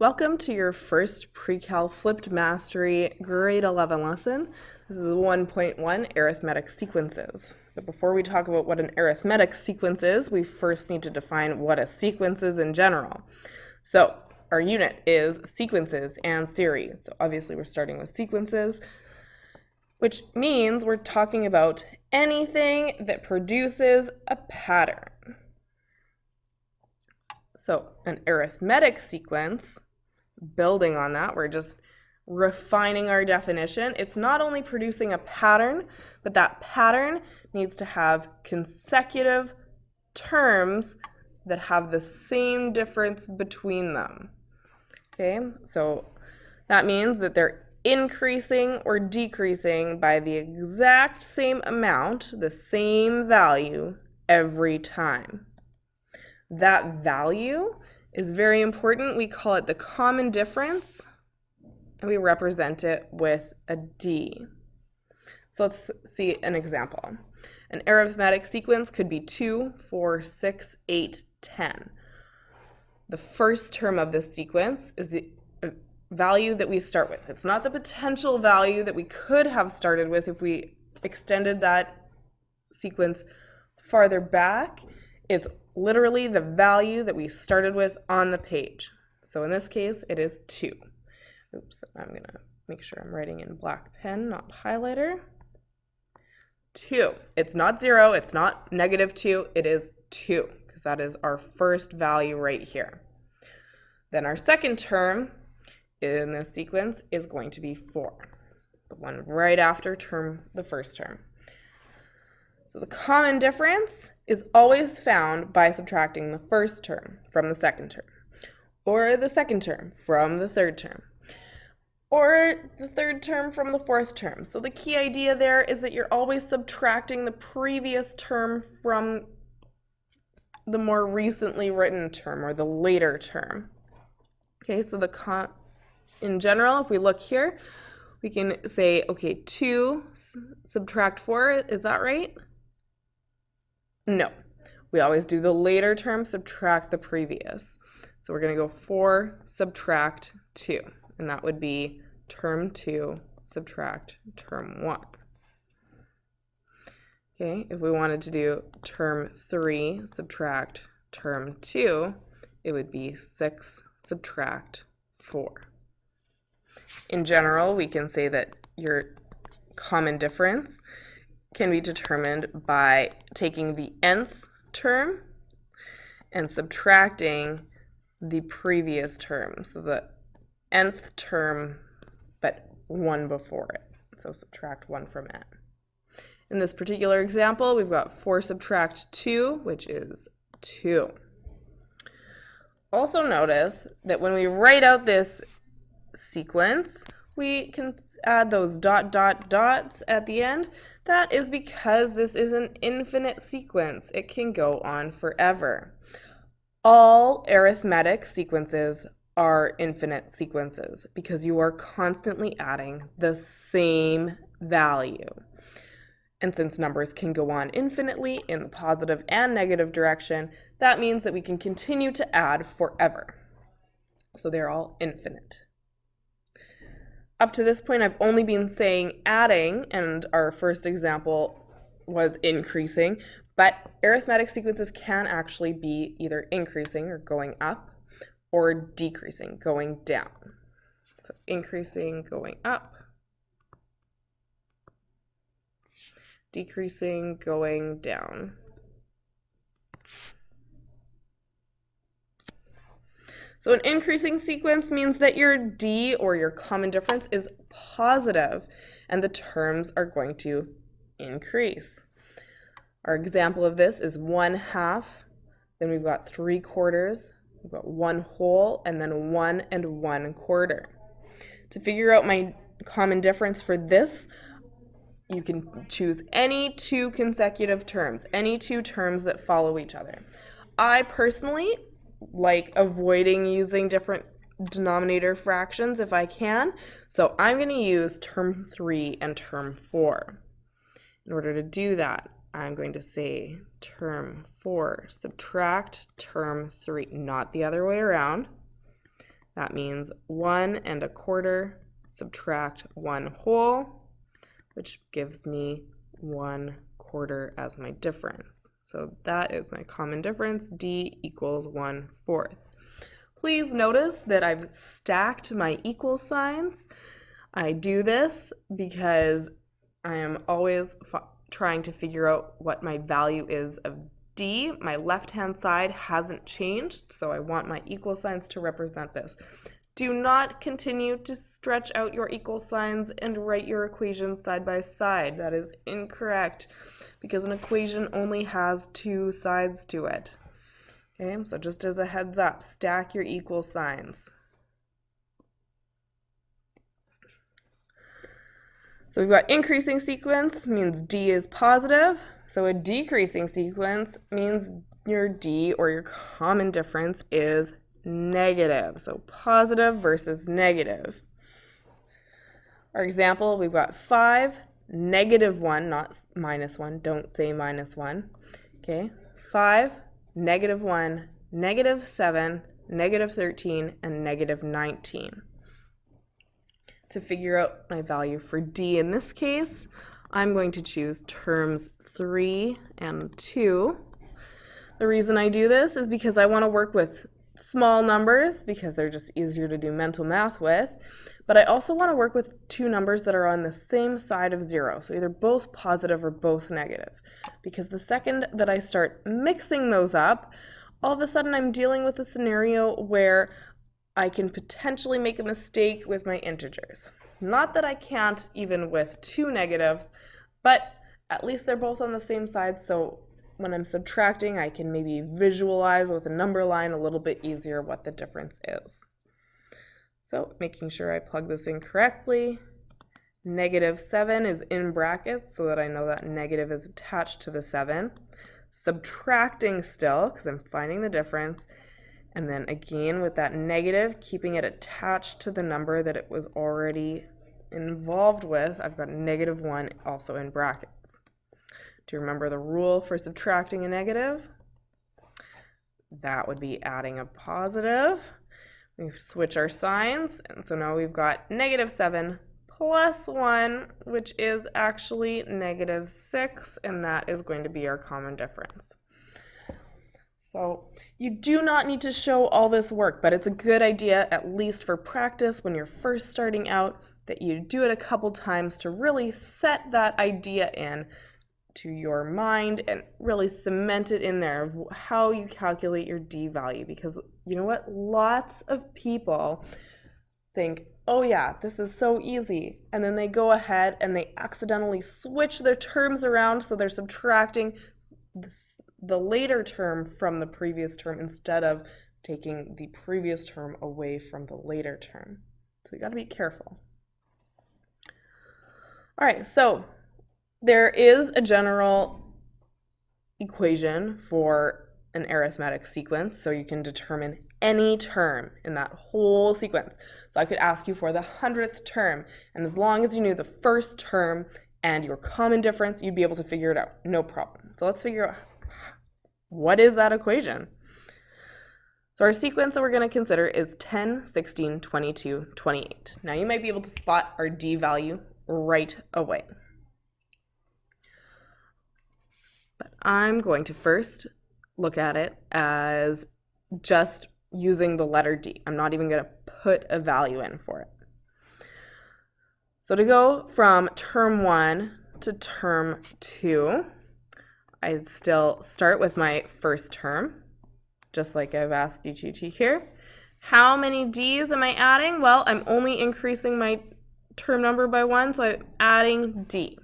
Welcome to your first Pre-Cal Flipped Mastery grade 11 lesson. This is 1.1 Arithmetic Sequences. But before we talk about what an arithmetic sequence is, we first need to define what a sequence is in general. So our unit is sequences and series. So obviously we're starting with sequences, which means we're talking about anything that produces a pattern. So an arithmetic sequence, building on that, we're just refining our definition. It's not only producing a pattern, but that pattern needs to have consecutive terms that have the same difference between them. Okay, so that means that they're increasing or decreasing by the exact same amount, the same value every time. That value is very important. We call it the common difference, and we represent it with a D. So let's see an example. An arithmetic sequence could be 2, 4, 6, 8, 10. The first term of this sequence is the value that we start with. It's not the potential value that we could have started with if we extended that sequence farther back. It's literally the value that we started with on the page. So in this case, it is 2. Oops, I'm going to make sure I'm writing in black pen, not highlighter. 2. It's not 0, it's not -2, it is 2, because that is our first value right here. Then our second term in this sequence is going to be 4, the one right after the first term. So the common difference is always found by subtracting the first term from the second term, or the second term from the third term, or the third term from the fourth term. So the key idea there is that you're always subtracting the previous term from the more recently written term, or the later term. Okay, so in general, if we look here, we can say, okay, 2 subtract 4, is that right? No, we always do the later term, subtract the previous. So we're going to go 4 subtract 2, and that would be term 2 subtract term 1. Okay, if we wanted to do term 3 subtract term 2, it would be 6 subtract 4. In general, we can say that your common difference can be determined by taking the nth term and subtracting the previous term. So the nth term, but 1 before it. So subtract 1 from n. In this particular example, we've got 4 subtract 2, which is 2. Also notice that when we write out this sequence, we can add those dots at the end. That is because this is an infinite sequence. It can go on forever. All arithmetic sequences are infinite sequences because you are constantly adding the same value. And since numbers can go on infinitely in the positive and negative direction, that means that we can continue to add forever. So they're all infinite. Up to this point, I've only been saying adding, and our first example was increasing, but arithmetic sequences can actually be either increasing or going up, or decreasing, going down. So increasing, going up, decreasing, going down. So an increasing sequence means that your D, or your common difference, is positive, and the terms are going to increase. Our example of this is 1/2, then we've got 3/4, we've got 1/2, and then 1 1/4. To figure out my common difference for this, you can choose any 2 consecutive terms, any 2 terms that follow each other. I personally like avoiding using different denominator fractions if I can, so I'm going to use term 3 and term 4. In order to do that, I'm going to say term 4 subtract term 3, not the other way around. That means 1 1/4 subtract 1 whole, which gives me 1/4 as my difference. So that is my common difference, D equals 1/4. Please notice that I've stacked my equal signs. I do this because I am always trying to figure out what my value is of D. My left-hand side hasn't changed, so I want my equal signs to represent this. Do not continue to stretch out your equal signs and write your equations side by side. That is incorrect because an equation only has 2 sides to it. Okay, so just as a heads up, stack your equal signs. So we've got increasing sequence means D is positive. So a decreasing sequence means your D or your common difference is negative. So positive versus negative. Our example, we've got 5, -1, not -1. Don't say -1. Okay, 5, -1, -7, -13, and -19. To figure out my value for D in this case, I'm going to choose terms 3 and 2. The reason I do this is because I want to work with small numbers because they're just easier to do mental math with, but I also want to work with 2 numbers that are on the same side of 0, so either both positive or both negative, because the second that I start mixing those up, all of a sudden I'm dealing with a scenario where I can potentially make a mistake with my integers. Not that I can't even with 2 negatives, but at least they're both on the same side, so when I'm subtracting, I can maybe visualize with a number line a little bit easier what the difference is. So making sure I plug this in correctly. -7 is in brackets so that I know that negative is attached to the 7. Subtracting still, because I'm finding the difference. And then again with that negative, keeping it attached to the number that it was already involved with, I've got -1 also in brackets. Do you remember the rule for subtracting a negative? That would be adding a positive. We switch our signs, and so now we've got -7 plus 1, which is actually -6, and that is going to be our common difference. So you do not need to show all this work, but it's a good idea, at least for practice when you're first starting out, that you do it a couple times to really set that idea in to your mind and really cement it in there of how you calculate your D value. Because you know what? Lots of people think, oh yeah, this is so easy. And then they go ahead and they accidentally switch their terms around, so they're subtracting the later term from the previous term instead of taking the previous term away from the later term. So you got to be careful. All right, so there is a general equation for an arithmetic sequence, so you can determine any term in that whole sequence. So I could ask you for the 100th term, and as long as you knew the first term and your common difference, you'd be able to figure it out, no problem. So let's figure out, what is that equation? So our sequence that we're going to consider is 10, 16, 22, 28. Now you might be able to spot our D value right away. But I'm going to first look at it as just using the letter D. I'm not even going to put a value in for it. So to go from term 1 to term 2, I still start with my first term, just like I've asked you to here. How many D's am I adding? Well, I'm only increasing my term number by 1, so I'm adding D.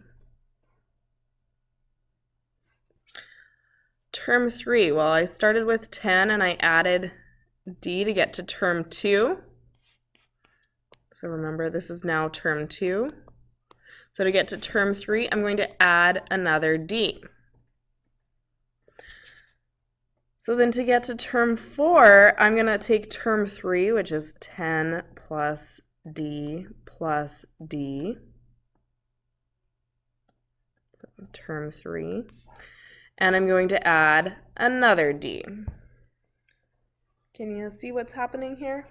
Term 3, well, I started with 10 and I added D to get to term 2. So remember, this is now term 2. So to get to term 3, I'm going to add another D. So then to get to term 4, I'm going to take term 3, which is 10 plus D plus D. So term 3. And I'm going to add another D. Can you see what's happening here?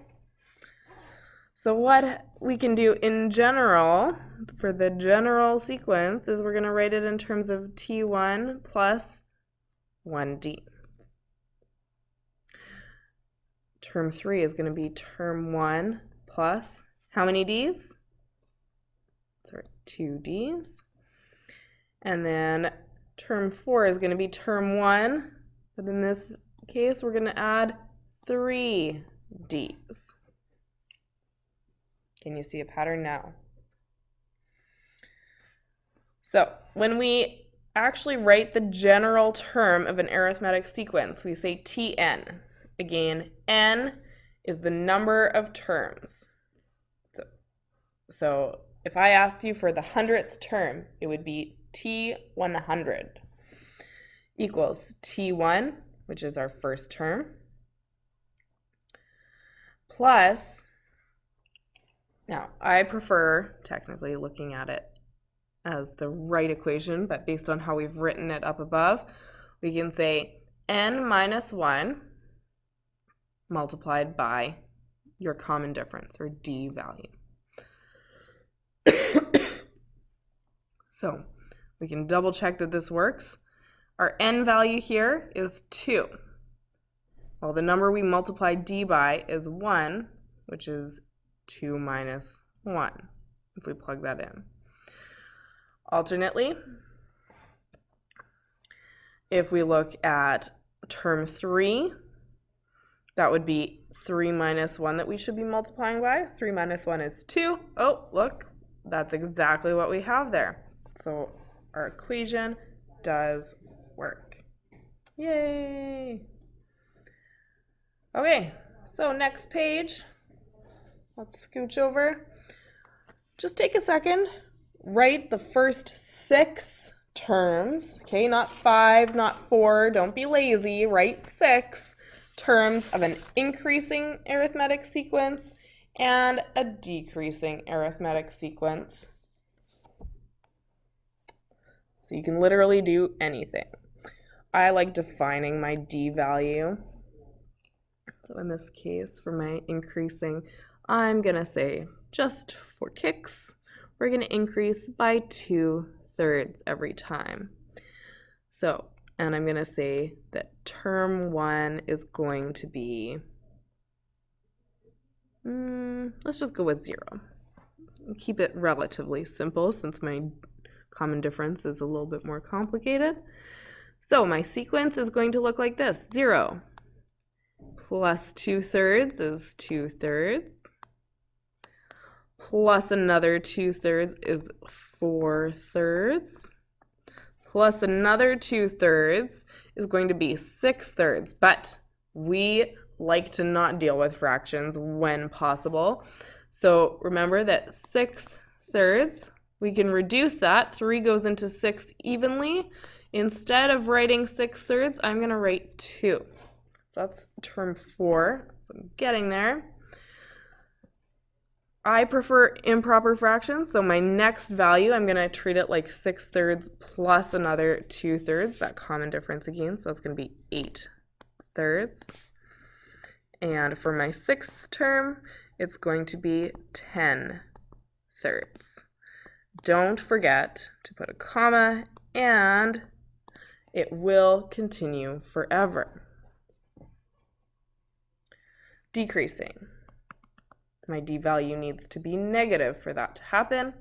So what we can do in general, for the general sequence, is we're going to write it in terms of T1 plus 1D. Term 3 is going to be term 1 plus how many D's? Sorry, 2 D's. And then term 4 is going to be term 1, but in this case we're going to add 3 D's. Can you see a pattern now? So when we actually write the general term of an arithmetic sequence, we say Tn. Again, n is the number of terms. So if I asked you for the 100th term, it would be T100 equals T1, which is our first term, plus, now I prefer technically looking at it as the right equation, but based on how we've written it up above, we can say n minus 1 multiplied by your common difference, or D value. So we can double check that this works. Our n value here is 2. Well, the number we multiply D by is 1, which is 2 minus 1, if we plug that in. Alternately, if we look at term 3, that would be 3 minus 1 that we should be multiplying by. 3 minus 1 is 2. Oh, look, that's exactly what we have there. So our equation does work. Yay! Okay, so next page. Let's scooch over. Just take a second. Write the first 6 terms, okay? Not 5, not 4. Don't be lazy. Write 6 terms of an increasing arithmetic sequence and a decreasing arithmetic sequence. So you can literally do anything. I like defining my D value. So in this case, for my increasing, I'm going to say, just for kicks, we're going to increase by 2/3 every time. So, and I'm going to say that term 1 is going to be, let's just go with 0. Keep it relatively simple since my common difference is a little bit more complicated. So my sequence is going to look like this. 0 plus 2/3 is 2/3. Plus another 2/3 is 4/3. Plus another 2/3 is going to be 6/3. But we like to not deal with fractions when possible. So remember that 6/3, we can reduce that. 3 goes into 6 evenly. Instead of writing 6/3, I'm going to write 2. So that's term 4. So I'm getting there. I prefer improper fractions, so my next value, I'm going to treat it like 6/3 plus another 2/3, that common difference again, so that's going to be 8/3. And for my 6th term, it's going to be 10/3. Don't forget to put a comma, and it will continue forever. Decreasing. My D value needs to be negative for that to happen.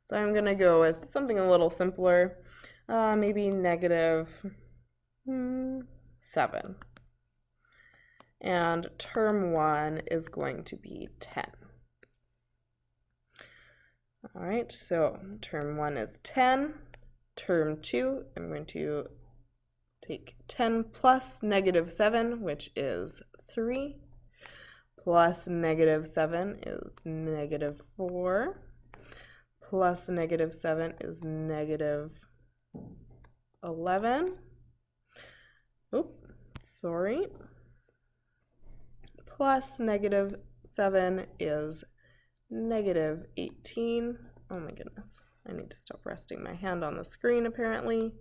So I'm going to go with something a little simpler, maybe negative 7. And term 1 is going to be 10. All right, so term 1 is 10. Term 2, I'm going to take 10 plus negative 7, which is 3. Plus negative 7 is negative 4. Plus negative 7 is negative 11. Oops, sorry. Plus negative 7 is negative 18. Oh my goodness. I need to stop resting my hand on the screen apparently.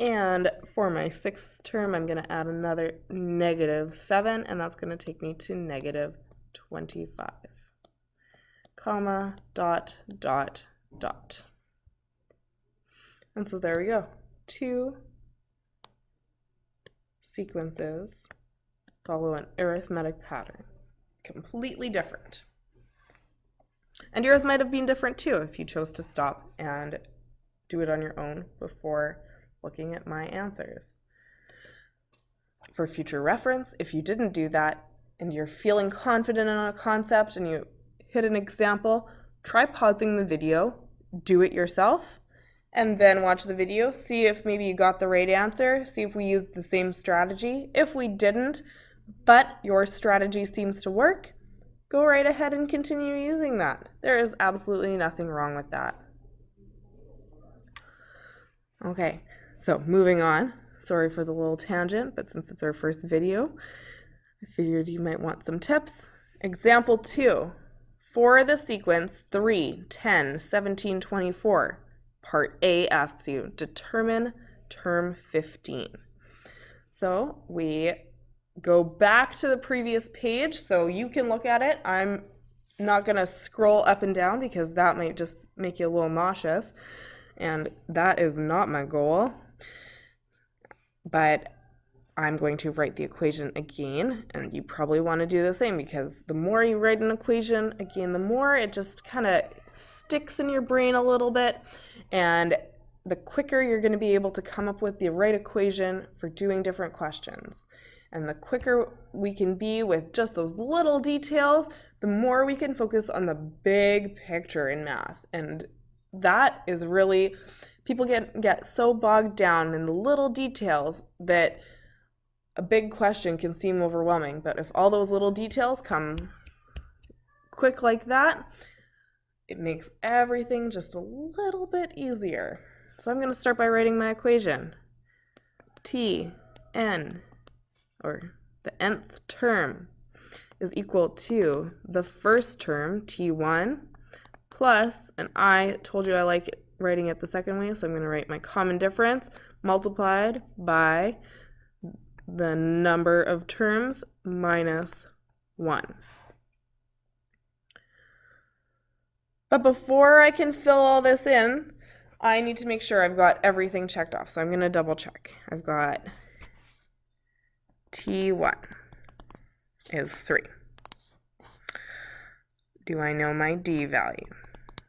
And for my 6th term, I'm going to add another negative 7, and that's going to take me to negative 25. comma, dot, dot, dot. And so there we go. 2 sequences follow an arithmetic pattern. Completely different. And yours might have been different too if you chose to stop and do it on your own before looking at my answers. For future reference, if you didn't do that and you're feeling confident in a concept and you hit an example, try pausing the video, do it yourself, and then watch the video, see if maybe you got the right answer, see if we used the same strategy. If we didn't, but your strategy seems to work, go right ahead and continue using that. There is absolutely nothing wrong with that. Okay, so moving on. Sorry for the little tangent, but since it's our first video, I figured you might want some tips. Example 2. For the sequence 3, 10, 17, 24, part A asks you, determine term 15. So we go back to the previous page so you can look at it. I'm not going to scroll up and down because that might just make you a little nauseous, and that is not my goal. But I'm going to write the equation again, and you probably want to do the same because the more you write an equation, again, the more it just kind of sticks in your brain a little bit, and the quicker you're going to be able to come up with the right equation for doing different questions. And the quicker we can be with just those little details, the more we can focus on the big picture in math. And that is really, people get so bogged down in the little details that a big question can seem overwhelming. But if all those little details come quick like that, it makes everything just a little bit easier. So I'm going to start by writing my equation. Tn, or the nth term, is equal to the first term, t1, plus, and I told you I like writing it the second way, so I'm going to write my common difference multiplied by the number of terms minus 1. But before I can fill all this in, I need to make sure I've got everything checked off. So I'm going to double check. I've got T1 is 3. Do I know my D value?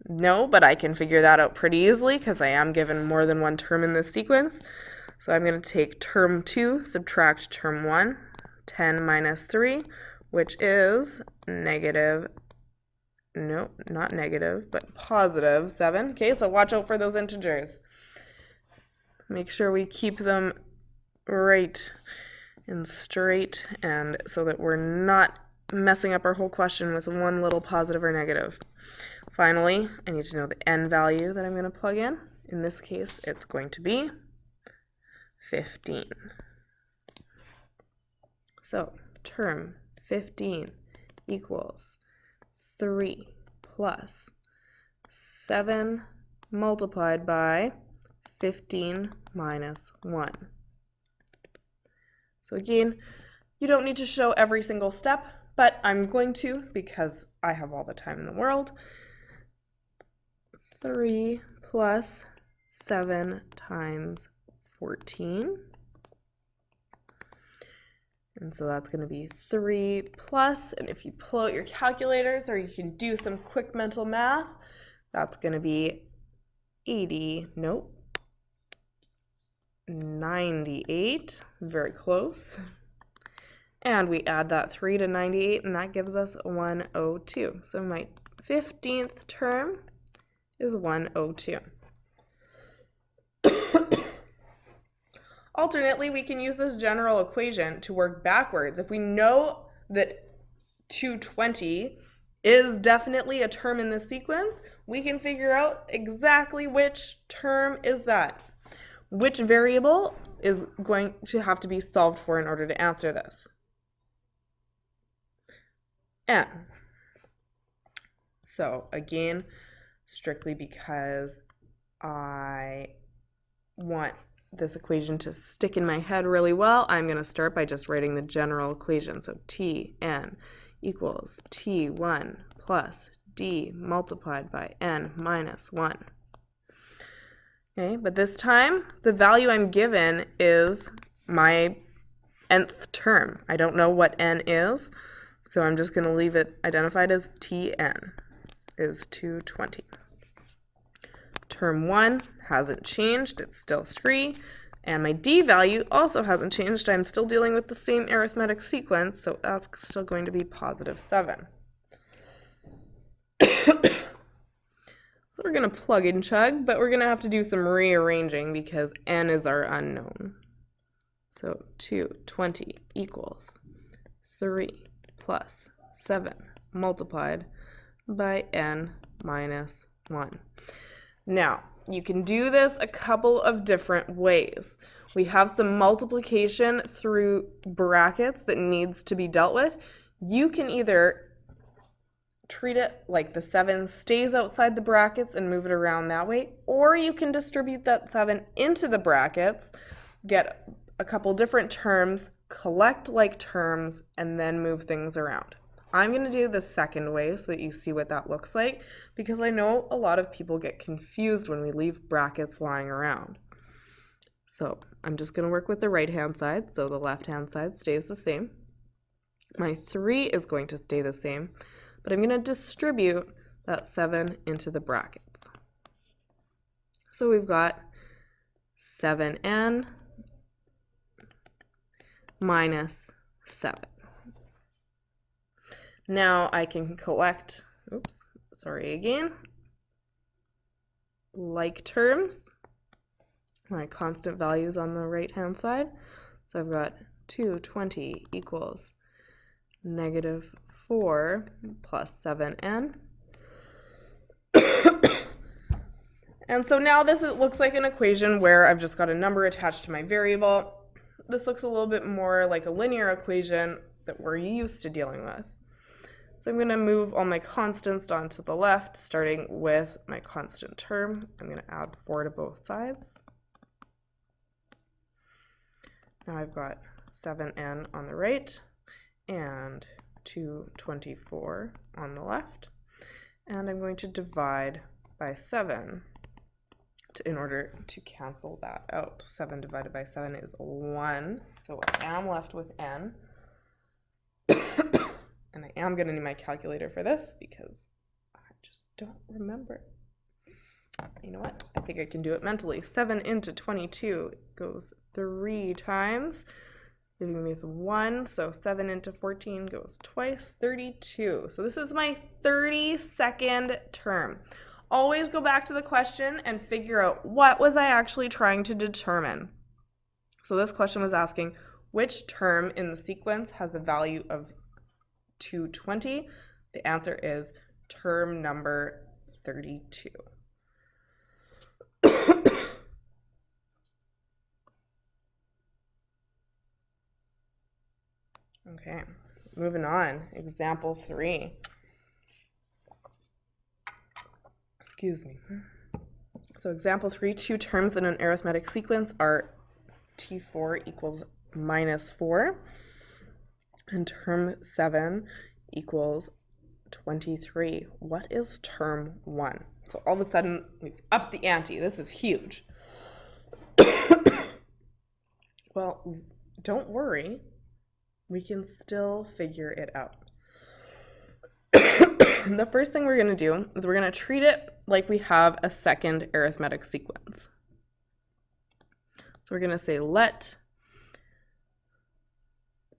No, but I can figure that out pretty easily because I am given more than one term in this sequence. So I'm going to take term 2, subtract term 1, 10 minus 3, which is negative, no, not negative, but positive 7. Okay, so watch out for those integers. Make sure we keep them right and straight, and so that we're not messing up our whole question with one little positive or negative. Finally, I need to know the n value that I'm going to plug in. In this case, it's going to be 15. So term 15 equals 3 plus 7 multiplied by 15 minus 1. So again, you don't need to show every single step, but I'm going to because I have all the time in the world. 3 plus 7 times 14. And so that's going to be 3 plus, and if you pull out your calculators or you can do some quick mental math, that's going to be 98, very close. And we add that 3 to 98, and that gives us 102. So my 15th term is 102. Alternately, we can use this general equation to work backwards. If we know that 220 is definitely a term in this sequence, we can figure out exactly which term is that. Which variable is going to have to be solved for in order to answer this? N. So again, strictly because I want this equation to stick in my head really well, I'm going to start by just writing the general equation. So Tn equals T1 plus d multiplied by n minus 1. Okay, but this time the value I'm given is my nth term. I don't know what n is, so I'm just going to leave it identified as Tn is 220. Term 1 hasn't changed, it's still 3, and my d value also hasn't changed. I'm still dealing with the same arithmetic sequence, so that's still going to be positive 7. So we're going to plug and chug, but we're going to have to do some rearranging because n is our unknown. So 220 equals 3 plus 7 multiplied by n minus 1. Now, you can do this a couple of different ways. We have some multiplication through brackets that needs to be dealt with. You can either treat it like the 7 stays outside the brackets and move it around that way, or you can distribute that 7 into the brackets, get a couple different terms, collect like terms, and then move things around. I'm going to do the second way so that you see what that looks like, because I know a lot of people get confused when we leave brackets lying around. So I'm just going to work with the right-hand side, so the left-hand side stays the same. My 3 is going to stay the same, but I'm going to distribute that 7 into the brackets. So we've got 7n minus 7. Now I can collect, like terms, my constant values on the right-hand side. So I've got 220 equals negative 4 plus 7n. And so now this looks like an equation where I've just got a number attached to my variable. This looks a little bit more like a linear equation that we're used to dealing with. So I'm going to move all my constants onto the left, starting with my constant term. I'm going to add 4 to both sides. Now I've got 7n on the right and 224 on the left. And I'm going to divide by 7 in order to cancel that out. 7 divided by 7 is 1. So I am left with n. And I am going to need my calculator for this because I just don't remember. You know what? I think I can do it mentally. 7 into 22 goes 3 times, leaving me with 1. So 7 into 14 goes twice, 32. So this is my 32nd term. Always go back to the question and figure out what was I actually trying to determine. So this question was asking which term in the sequence has the value of 220. The answer is term number 32. Okay, moving on. Example 3. Excuse me. So example 3, 2 terms in an arithmetic sequence are T4 equals minus 4. And term 7 equals 23. What is term 1? So all of a sudden, we've upped the ante. This is huge. Well, don't worry. We can still figure it out. The first thing we're going to do is we're going to treat it like we have a second arithmetic sequence. So we're going to say let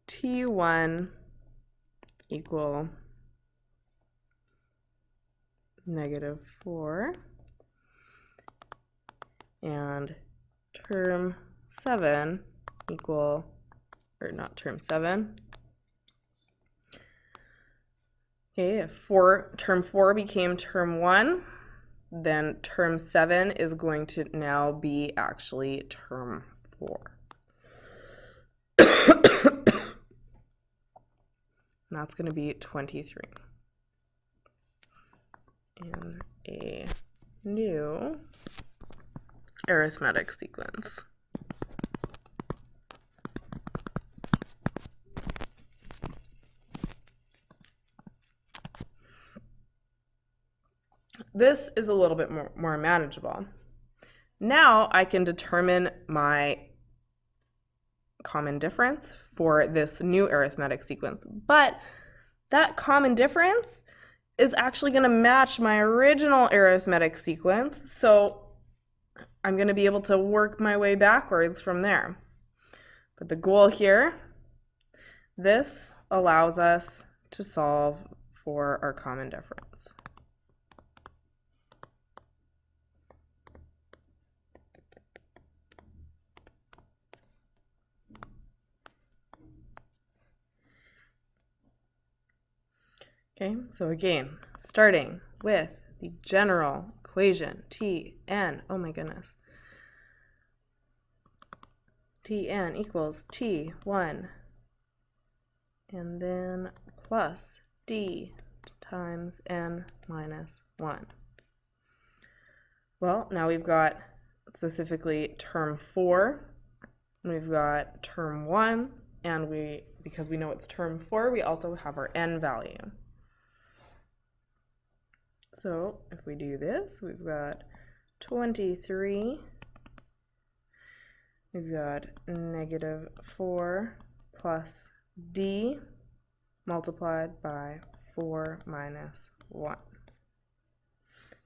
T1 equal negative 4 and term 7 equal, or not term 7. Okay, if term 4 became term 1, then term 7 is going to now be actually term 4. And that's going to be 23 in a new arithmetic sequence. This is a little bit more manageable. Now I can determine my common difference for this new arithmetic sequence, but that common difference is actually going to match my original arithmetic sequence, so I'm going to be able to work my way backwards from there. But the goal here, this allows us to solve for our common difference. Okay, so again, starting with the general equation, Tn, oh my goodness, Tn equals T1, and then plus D times n minus 1. Well, now we've got specifically term 4, we've got term 1, and because we know it's term 4, we also have our n value. So if we do this, we've got 23, we've got negative 4 plus d multiplied by 4 minus 1.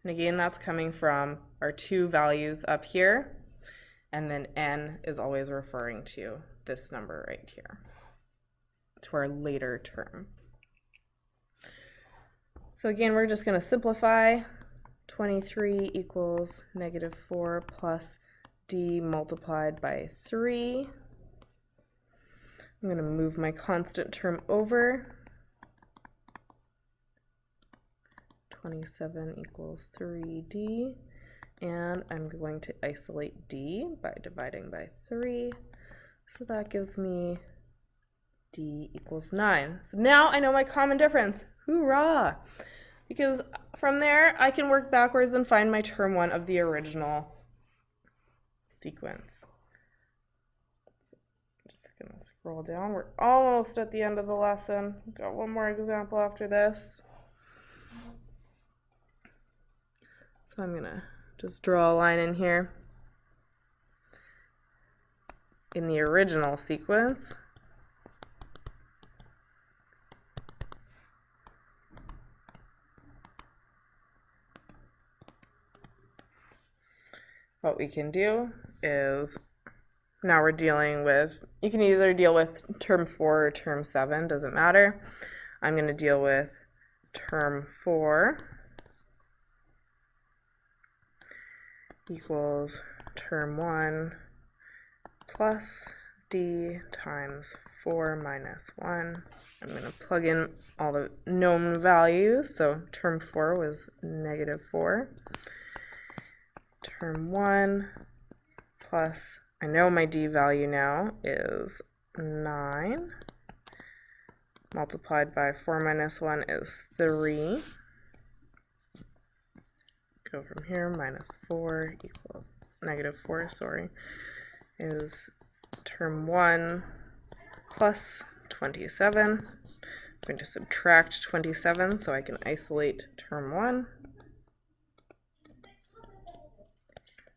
And again, that's coming from our two values up here, and then n is always referring to this number right here, to our later term. So again, we're just going to simplify. 23 equals negative 4 plus d multiplied by 3. I'm going to move my constant term over. 27 equals 3d, and I'm going to isolate d by dividing by 3. So that gives me d equals 9. So now I know my common difference. Hoorah! Because from there, I can work backwards and find my term 1 of the original sequence. So I'm just going to scroll down. We're almost at the end of the lesson. We've got one more example after this. So I'm going to just draw a line in here. In the original sequence, what we can do is, now we're dealing with, you can either deal with term 4 or term 7, doesn't matter. I'm going to deal with term 4 equals term 1 plus d times 4 minus 1. I'm going to plug in all the known values. So term 4 was negative 4. Term 1 plus, I know my d value now is 9, multiplied by 4 minus 1 is 3. Go from here, minus 4 equals, negative 4, sorry, is term 1 plus 27. I'm going to subtract 27 so I can isolate term 1.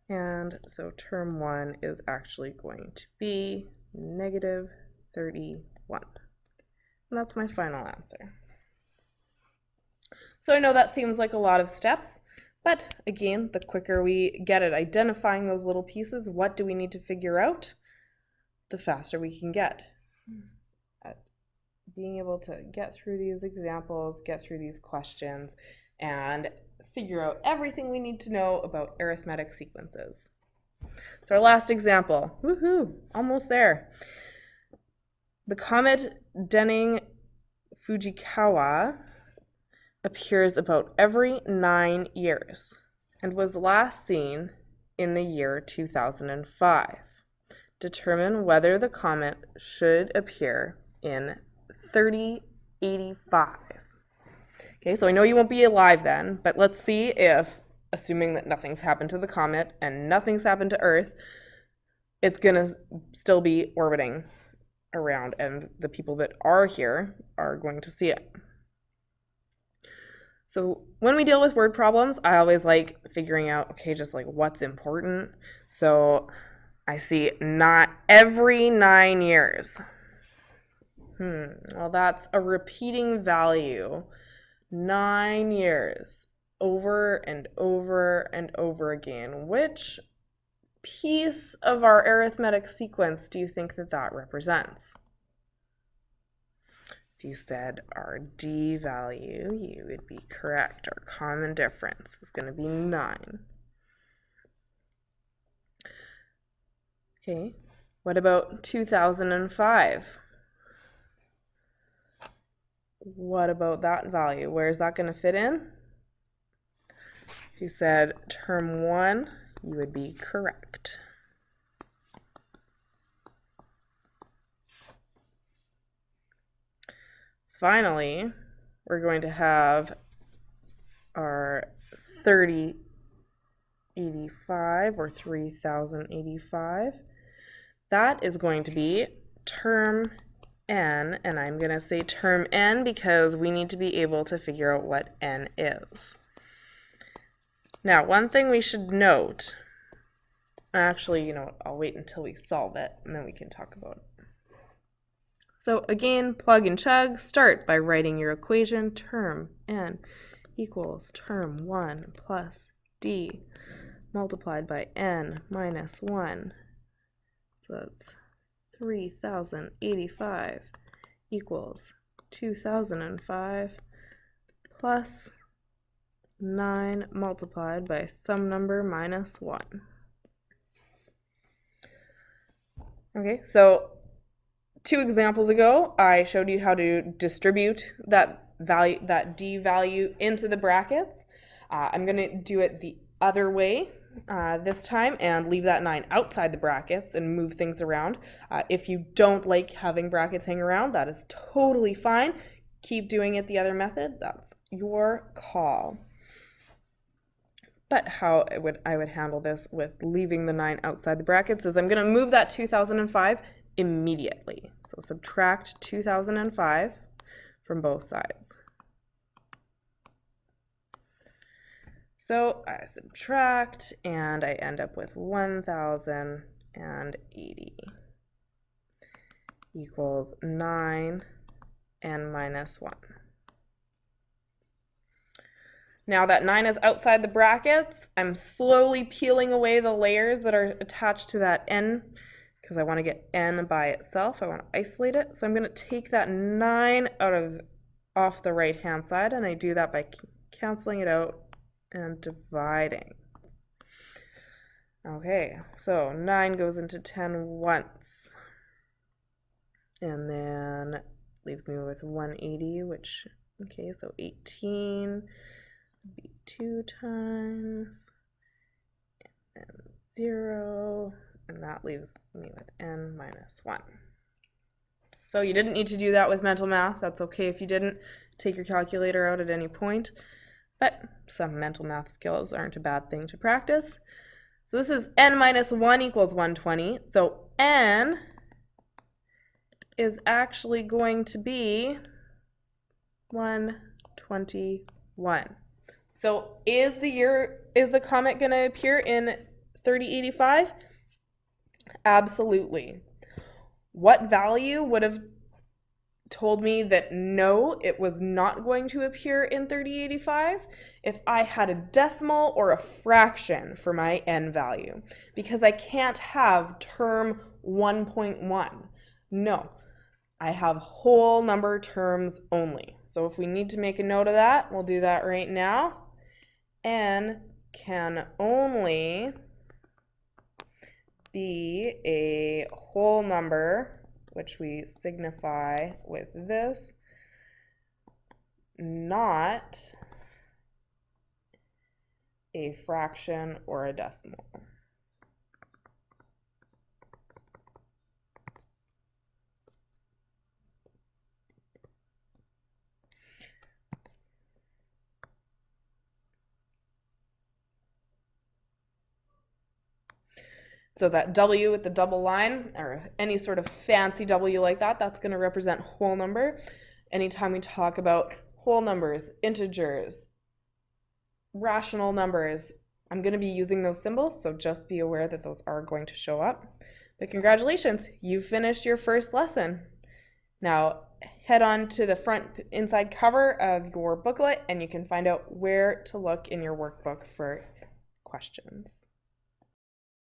And so term 1 is actually going to be negative 31. And that's my final answer. So I know that seems like a lot of steps, but again, the quicker we get at identifying those little pieces, what do we need to figure out, the faster we can get at being able to get through these examples, get through these questions, and figure out everything we need to know about arithmetic sequences. So our last example, woohoo, almost there. The comet Denning-Fujikawa appears about every 9 years and was last seen in the year 2005. Determine whether the comet should appear in 3085. Okay, so I know you won't be alive then, but let's see if, assuming that nothing's happened to the comet and nothing's happened to Earth, it's going to still be orbiting around, and the people that are here are going to see it. So when we deal with word problems, I always like figuring out, okay, just like what's important. So I see not every 9 years. Well, that's a repeating value. 9 years, over and over and over again. Which piece of our arithmetic sequence do you think that represents? If you said our D value, you would be correct. Our common difference is going to be 9. Okay, what about 2005? What about that value? Where is that going to fit in? If you said term 1, you would be correct. Finally, we're going to have our 3085 or 3085. That is going to be term n, and I'm going to say term n because we need to be able to figure out what n is. Now, one thing we should note, actually, you know what, I'll wait until we solve it, and then we can talk about it. So again, plug and chug. Start by writing your equation. Term n equals term 1 plus d multiplied by n minus 1. So that's 3085 equals 2005 plus 9 multiplied by some number minus 1. Okay, so 2 examples ago, I showed you how to distribute that value, that D value into the brackets. I'm going to do it the other way this time and leave that 9 outside the brackets and move things around. If you don't like having brackets hang around, that is totally fine. Keep doing it the other method. That's your call. But how I would handle this with leaving the 9 outside the brackets is I'm going to move that 2005 immediately. So subtract 2005 from both sides. So I subtract and I end up with 1080 equals 9 and minus 1. Now that 9 is outside the brackets, I'm slowly peeling away the layers that are attached to that n because I want to get n by itself. I want to isolate it. So I'm going to take that 9 off the right-hand side, and I do that by canceling it out and dividing. Okay, so 9 goes into 10 once, and then leaves me with 180, which, okay, so 18 would be 2 times, and 0, and that leaves me with n minus 1. So you didn't need to do that with mental math. That's okay if you didn't. Take your calculator out at any point. But some mental math skills aren't a bad thing to practice. So this is n minus 1 equals 120. So n is actually going to be 121. So is the comet going to appear in 3085? Absolutely. What value would have told me that no, it was not going to appear in 3085? If I had a decimal or a fraction for my n value, because I can't have term 1.1. No, I have whole number terms only. So if we need to make a note of that, we'll do that right now. N can only be a whole number, which we signify with this, not a fraction or a decimal. So that W with the double line, or any sort of fancy W like that, that's going to represent whole number. Anytime we talk about whole numbers, integers, rational numbers. I'm going to be using those symbols, so just be aware that those are going to show up. But congratulations, you've finished your first lesson. Now head on to the front inside cover of your booklet and you can find out where to look in your workbook for questions.